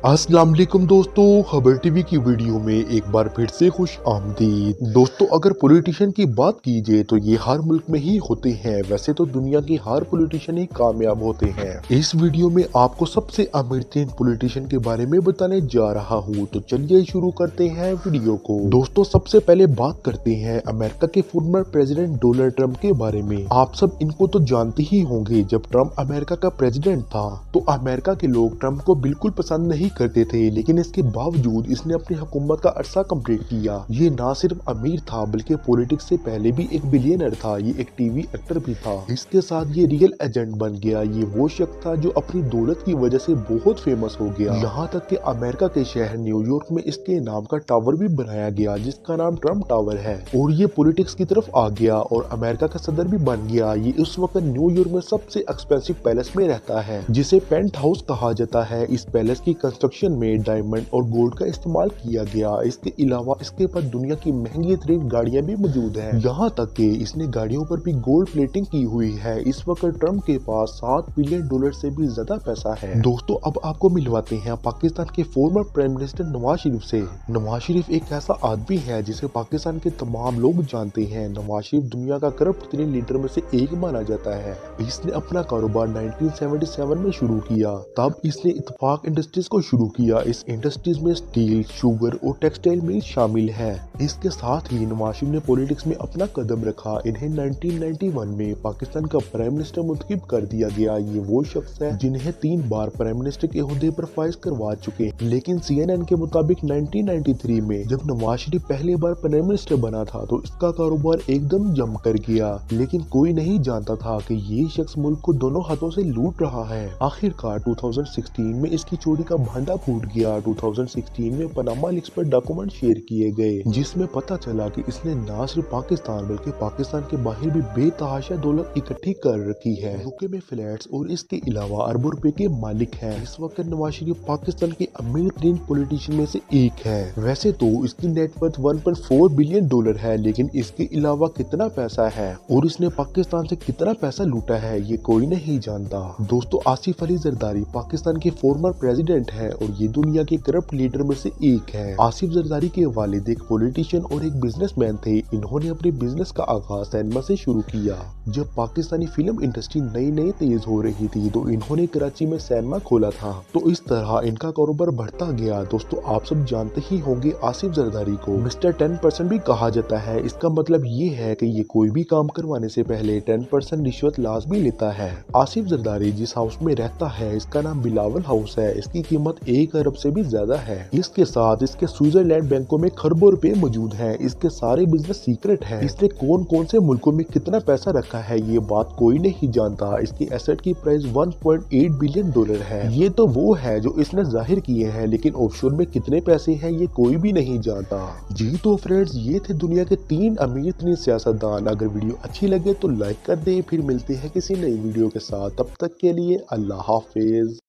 अस्सलाम वालेकुम दोस्तों, खबर टीवी की वीडियो में एक बार फिर से खुश आमदीद। दोस्तों, अगर पॉलिटिशियन की बात कीजिए तो ये हर मुल्क में ही होते हैं। वैसे तो दुनिया की हर पॉलिटिशियन ही कामयाब होते हैं। इस वीडियो में आपको सबसे अमीर तीन पॉलिटिशियन के बारे में बताने जा रहा हूँ, तो चलिए शुरू करते हैं वीडियो को। दोस्तों, सबसे पहले बात करते हैं अमेरिका के फॉर्मर प्रेसिडेंट डोनाल्ड ट्रंप के बारे में। आप सब इनको तो जानते ही होंगे। जब ट्रंप अमेरिका का प्रेसिडेंट था तो अमेरिका के लोग ट्रंप को बिल्कुल पसंद नहीं करते थे, लेकिन इसके बावजूद इसने अपनी हुकूमत का अरसा कंप्लीट किया। ये ना सिर्फ अमीर था बल्कि पॉलिटिक्स से पहले भी एक बिलियनर था। ये एक टीवी एक्टर भी था। इसके साथ ये रियल एजेंट बन गया। ये वो शख्स था जो अपनी दौलत की वजह से बहुत फेमस हो गया। यहाँ तक कि अमेरिका के शहर न्यूयॉर्क में इसके नाम का टावर भी बनाया गया जिसका नाम ट्रंप टावर है। और ये पॉलिटिक्स की तरफ आ गया और अमेरिका का सदर भी बन गया। ये उस वक्त न्यूयॉर्क में सबसे एक्सपेंसिव पैलेस में रहता है जिसे पेंट हाउस कहा जाता है। इस पैलेस की कंस्ट्रक्शन में डायमंड और गोल्ड का इस्तेमाल किया गया। इसके अलावा इसके पास दुनिया की महंगी तरीन गाड़ियां भी मौजूद हैं। यहाँ तक कि इसने गाड़ियों पर भी गोल्ड प्लेटिंग की हुई है। इस वक्त ट्रंप के पास $7 बिलियन से भी ज्यादा पैसा है। दोस्तों, अब आपको मिलवाते हैं पाकिस्तान के former prime minister Nawaz Sharif से। नवाज शरीफ एक ऐसा आदमी है जिसे पाकिस्तान के तमाम लोग जानते हैं। नवाज शरीफ दुनिया का करप्ट तरीन लीडर में से एक माना जाता है। इसने अपना कारोबार 1977 में शुरू किया। तब इसने इत्तेफाक इंडस्ट्रीज को शुरू किया। इस इंडस्ट्रीज में स्टील, शुगर और टेक्सटाइल मिल शामिल है। इसके साथ ही नवाज शरीफ ने पॉलिटिक्स में अपना कदम रखा। इन्हें 1991 में पाकिस्तान का प्राइम मिनिस्टर मुंतखब कर दिया गया। ये वो शख्स है जिन्हें 3 बार प्राइम मिनिस्टर के ओहदे पर फाइज करवा चुके हैं। लेकिन CNN के मुताबिक 1993 में जब नवाज शरीफ पहली बार प्राइम मिनिस्टर बना था तो इसका कारोबार एकदम जम कर गया। लेकिन कोई नहीं जानता था कि ये शख्स मुल्क को दोनों हाथों से लूट रहा है। आखिरकार 2016 में इसकी चोरी का भांडा फूट गया। 2016 में पनामा लीक्स पर डॉक्यूमेंट शेयर किए गए जिसमें पता चला कि इसने न सिर्फ पाकिस्तान बल्कि पाकिस्तान के बाहर भी बेतहाशा दौलत इकट्ठी कर रखी है। यूके में फ्लैट्स और इसके अलावा अरबों रुपए के मालिक है। इस वक्त नवाज शरीफ पाकिस्तान के अमीर तरीन पॉलिटिशियन में से एक है। वैसे तो इसकी नेटवर्थ $1.4 बिलियन है, लेकिन इसके अलावा कितना पैसा है और इसने पाकिस्तान से कितना पैसा लूटा है ये कोई नहीं जानता। दोस्तों, आसिफ अली जरदारी पाकिस्तान के फॉर्मर प्रेसिडेंट है और ये दुनिया के करप्ट लीडर में से एक है। आसिफ जरदारी के वालिद एक पॉलिटिशियन और एक बिजनेसमैन थे। इन्होंने अपने बिजनेस का आगाज सिनेमा से शुरू किया। जब पाकिस्तानी फिल्म इंडस्ट्री नई नई तेज हो रही थी तो इन्होंने कराची में सिनेमा खोला था। तो इस तरह इनका कारोबार बढ़ता गया। दोस्तों, आप सब जानते ही होंगे आसिफ जरदारी को मिस्टर 10% भी कहा जाता है। इसका मतलब ये है कि ये कोई भी काम करवाने से पहले 10% रिश्वत लाजमी लेता है। आसिफ जरदारी जिस हाउस में रहता है इसका नाम बिलावल हाउस है। इसकी कीमत 1 अरब से भी ज्यादा है। इसके साथ इसके स्विट्जरलैंड बैंकों में खरबों रुपए मौजूद हैं। इसके सारे बिजनेस सीक्रेट है। इसने कौन कौन से मुल्कों में कितना पैसा रखा है ये बात कोई नहीं जानता। इसकी एसेट की प्राइस $1.8 बिलियन है। ये तो वो है जो इसने जाहिर किए हैं, लेकिन ऑफशोर में कितने पैसे हैं ये कोई भी नहीं जानता। जी तो फ्रेंड्स, ये थे दुनिया के 3 अमीर तरीन सियासतदान। अगर वीडियो अच्छी लगे तो लाइक कर दे। फिर मिलते हैं किसी नई वीडियो के साथ। तब तक के लिए अल्लाह हाफिज।